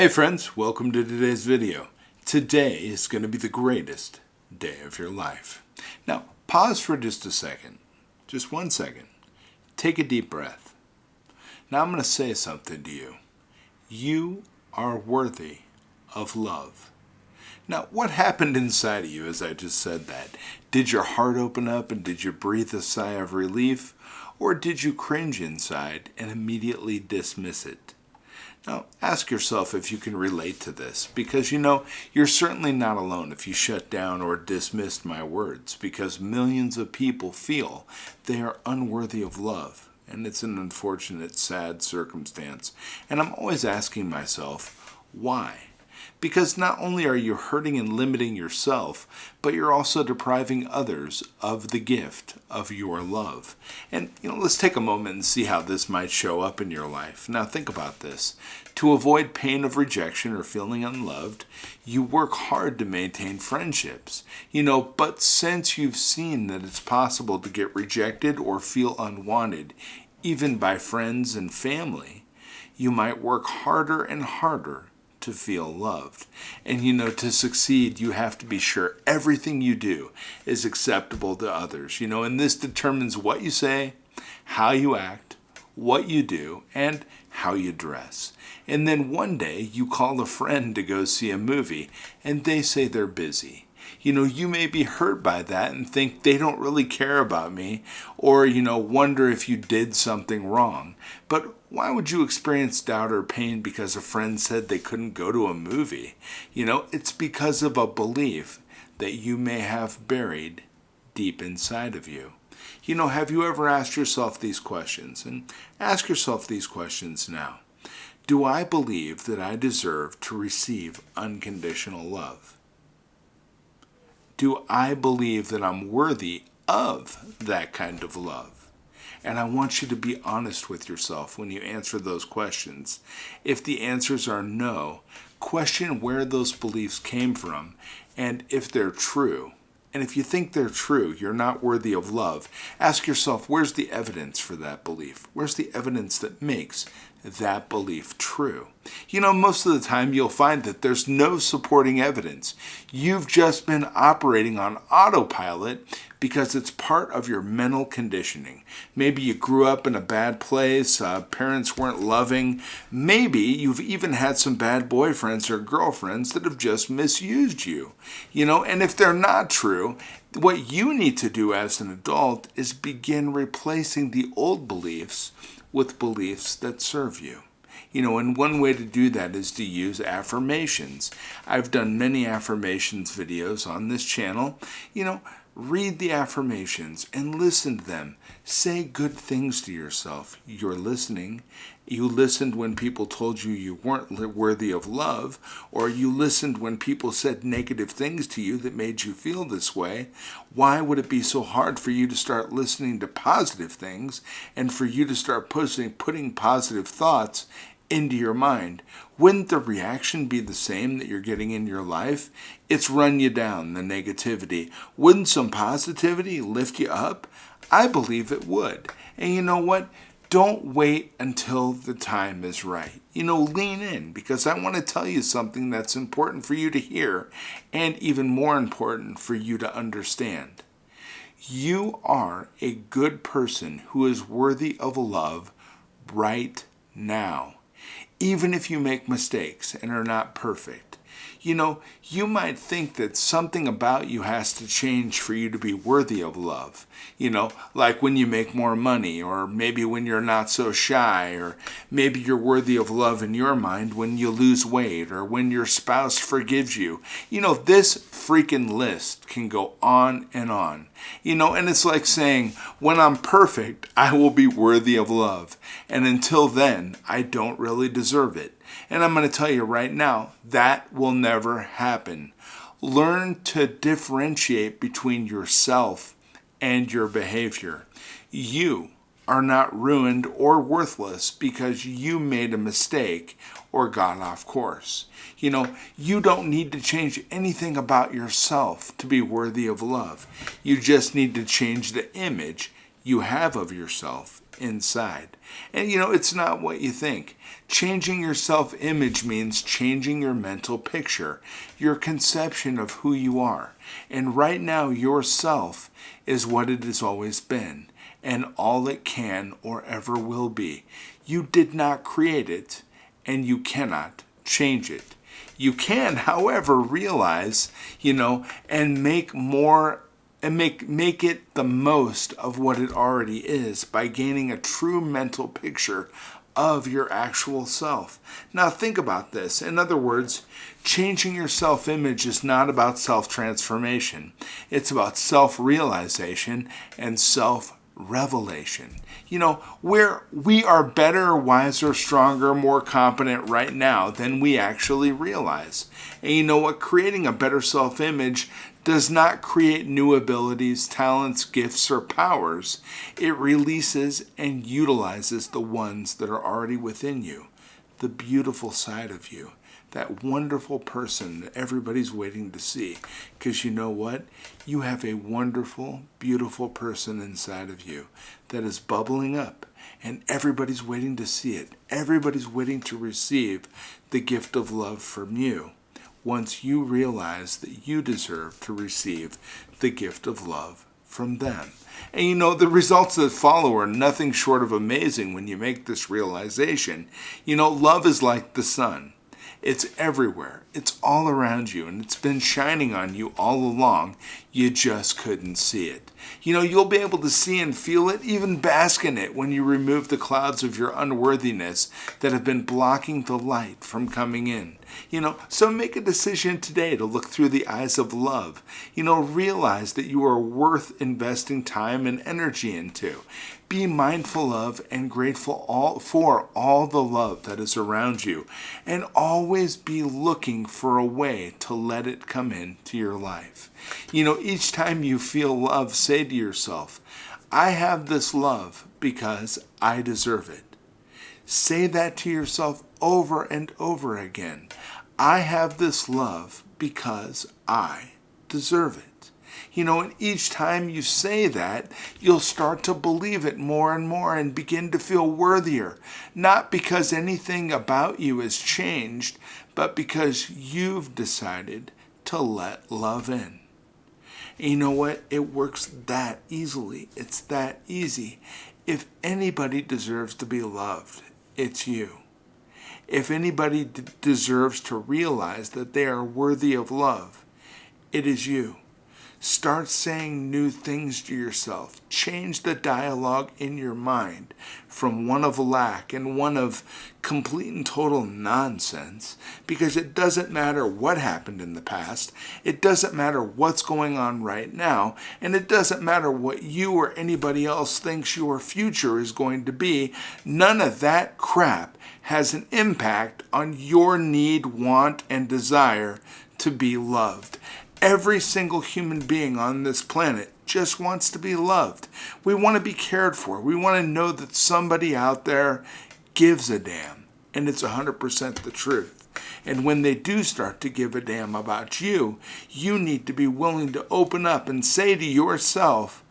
Hey friends, welcome to today's video. Today is going to be the greatest day of your life. Now, pause for just a second. Just 1 second. Take a deep breath. Now I'm going to say something to you. You are worthy of love. Now, what happened inside of you as I just said that? Did your heart open up and did you breathe a sigh of relief? Or did you cringe inside and immediately dismiss it? Now, ask yourself if you can relate to this, because you're certainly not alone if you shut down or dismissed my words, because millions of people feel they are unworthy of love, and it's an unfortunate, sad circumstance. And I'm always asking myself, why? Because not only are you hurting and limiting yourself, but you're also depriving others of the gift of your love. And let's take a moment and see how this might show up in your life. Now think about this. To avoid pain of rejection or feeling unloved, you work hard to maintain friendships. But since you've seen that it's possible to get rejected or feel unwanted, even by friends and family, you might work harder and harder to feel loved. And to succeed, you have to be sure everything you do is acceptable to others. And this determines what you say, how you act, what you do, and how you dress. And then one day you call a friend to go see a movie and they say they're busy. You may be hurt by that and think they don't really care about me, or, wonder if you did something wrong. But why would you experience doubt or pain because a friend said they couldn't go to a movie? It's because of a belief that you may have buried deep inside of you. Have you ever asked yourself these questions? And ask yourself these questions now. Do I believe that I deserve to receive unconditional love? Do I believe that I'm worthy of that kind of love? And I want you to be honest with yourself when you answer those questions. If the answers are no, question where those beliefs came from and if they're true. And if you think they're true, you're not worthy of love, ask yourself, where's the evidence for that belief? Where's the evidence that makes that belief true? Most of the time you'll find that there's no supporting evidence. You've just been operating on autopilot because it's part of your mental conditioning. Maybe you grew up in a bad place, parents weren't loving. Maybe you've even had some bad boyfriends or girlfriends that have just misused you. And if they're not true, what you need to do as an adult is begin replacing the old beliefs with beliefs that serve you. And one way to do that is to use affirmations. I've done many affirmations videos on this channel. Read the affirmations and listen to them. Say good things to yourself. You're listening. You listened when people told you you weren't worthy of love, or you listened when people said negative things to you that made you feel this way. Why would it be so hard for you to start listening to positive things and for you to start putting positive thoughts into your mind? Wouldn't the reaction be the same that you're getting in your life? It's run you down, the negativity. Wouldn't some positivity lift you up? I believe it would. And you know what? Don't wait until the time is right. Lean in, because I want to tell you something that's important for you to hear and even more important for you to understand. You are a good person who is worthy of love right now. Even if you make mistakes and are not perfect. You might think that something about you has to change for you to be worthy of love. Like when you make more money, or maybe when you're not so shy, or maybe you're worthy of love in your mind when you lose weight, or when your spouse forgives you. This freaking list can go on and on. And it's like saying, when I'm perfect, I will be worthy of love. And until then, I don't really deserve it. And I'm going to tell you right now, that will never happen. Learn to differentiate between yourself and your behavior. You are not ruined or worthless because you made a mistake or got off course. You don't need to change anything about yourself to be worthy of love. You just need to change the image you have of yourself inside. And it's not what you think. Changing your self-image means changing your mental picture, your conception of who you are. And right now, yourself is what it has always been, and all it can or ever will be. You did not create it, and you cannot change it. You can, however, realize, and make more and make it the most of what it already is by gaining a true mental picture of your actual self. Now think about this. In other words, changing your self-image is not about self-transformation. It's about self-realization and self-revelation. We are better, wiser, stronger, more competent right now than we actually realize. And you know what? Creating a better self-image does not create new abilities, talents, gifts, or powers. It releases and utilizes the ones that are already within you, the beautiful side of you, that wonderful person that everybody's waiting to see. Because you know what? You have a wonderful, beautiful person inside of you that is bubbling up, and everybody's waiting to see it. Everybody's waiting to receive the gift of love from you, once you realize that you deserve to receive the gift of love from them. And the results that follow are nothing short of amazing when you make this realization. Love is like the sun. It's everywhere. It's all around you, and it's been shining on you all along. You just couldn't see it. You'll be able to see and feel it, even bask in it, when you remove the clouds of your unworthiness that have been blocking the light from coming in. So make a decision today to look through the eyes of love. Realize that you are worth investing time and energy into. Be mindful of and grateful for all the love that is around you, and always be looking for a way to let it come into your life. Each time you feel love, say to yourself, I have this love because I deserve it. Say that to yourself over and over again. I have this love because I deserve it. And each time you say that, you'll start to believe it more and more and begin to feel worthier. Not because anything about you has changed, but because you've decided to let love in. And you know what? It works that easily. It's that easy. If anybody deserves to be loved, it's you. If anybody deserves to realize that they are worthy of love, it is you. Start saying new things to yourself. Change the dialogue in your mind from one of lack and one of complete and total nonsense, because it doesn't matter what happened in the past. It doesn't matter what's going on right now, and it doesn't matter what you or anybody else thinks your future is going to be. None of that crap has an impact on your need, want, and desire to be loved. Every single human being on this planet just wants to be loved. We want to be cared for. We want to know that somebody out there gives a damn, and it's 100% the truth. And when they do start to give a damn about you, you need to be willing to open up and say to yourself,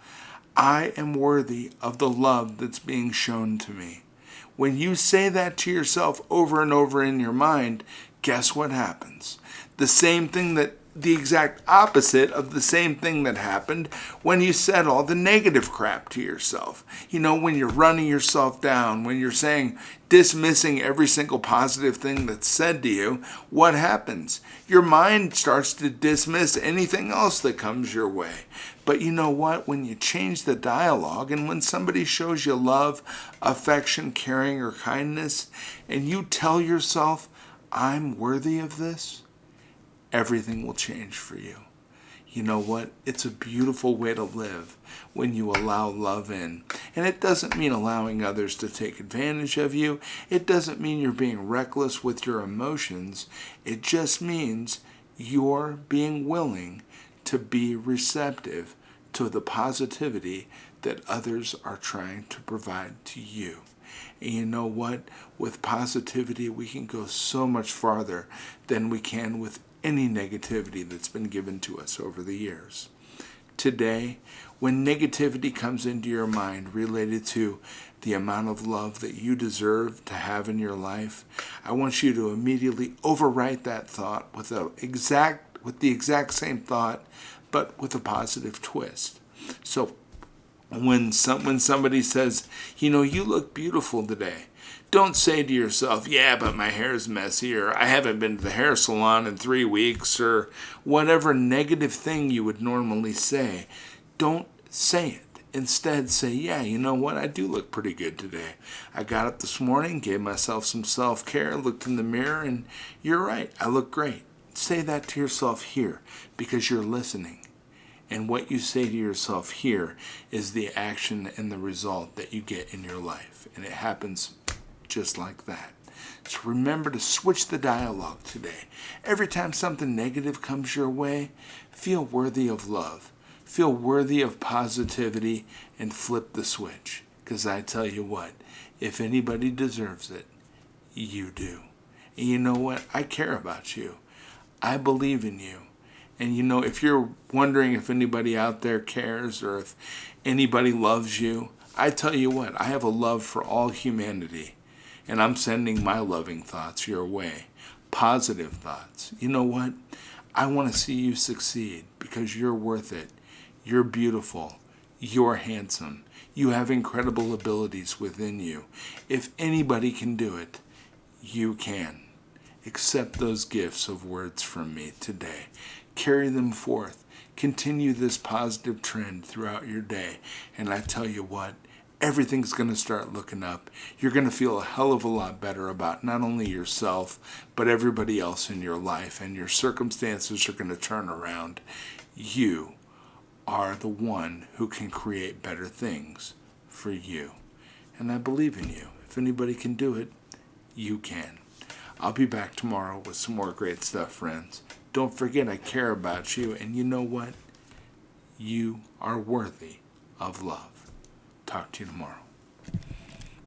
I am worthy of the love that's being shown to me. When you say that to yourself over and over in your mind, guess what happens? The exact opposite of the same thing that happened when you said all the negative crap to yourself. When you're running yourself down, when you're dismissing every single positive thing that's said to you, what happens? Your mind starts to dismiss anything else that comes your way. But you know what? When you change the dialogue, and when somebody shows you love, affection, caring, or kindness, and you tell yourself, I'm worthy of this, everything will change for you. You know what? It's a beautiful way to live when you allow love in. And it doesn't mean allowing others to take advantage of you. It doesn't mean you're being reckless with your emotions. It just means you're being willing to be receptive to the positivity that others are trying to provide to you. And you know what? With positivity, we can go so much farther than we can with any negativity that's been given to us over the years. Today, when negativity comes into your mind related to the amount of love that you deserve to have in your life, I want you to immediately overwrite that thought with the exact same thought, but with a positive twist. So when somebody says, you look beautiful today, don't say to yourself, yeah, but my hair's messy, or I haven't been to the hair salon in 3 weeks, or whatever negative thing you would normally say. Don't say it. Instead, say, yeah, you know what? I do look pretty good today. I got up this morning, gave myself some self-care, looked in the mirror, and you're right. I look great. Say that to yourself here because you're listening. And what you say to yourself here is the action and the result that you get in your life. And it happens just like that. So remember to switch the dialogue today. Every time something negative comes your way, feel worthy of love. Feel worthy of positivity and flip the switch. Because I tell you what, if anybody deserves it, you do. And you know what? I care about you. I believe in you. And if you're wondering if anybody out there cares or if anybody loves you, I tell you what, I have a love for all humanity. And I'm sending my loving thoughts your way. Positive thoughts. You know what? I want to see you succeed because you're worth it. You're beautiful. You're handsome. You have incredible abilities within you. If anybody can do it, you can. Accept those gifts of words from me today. Carry them forth. Continue this positive trend throughout your day. And I tell you what, everything's going to start looking up. You're going to feel a hell of a lot better about not only yourself, but everybody else in your life. And your circumstances are going to turn around. You are the one who can create better things for you. And I believe in you. If anybody can do it, you can. I'll be back tomorrow with some more great stuff, friends. Don't forget I care about you, and you know what? You are worthy of love. Talk to you tomorrow.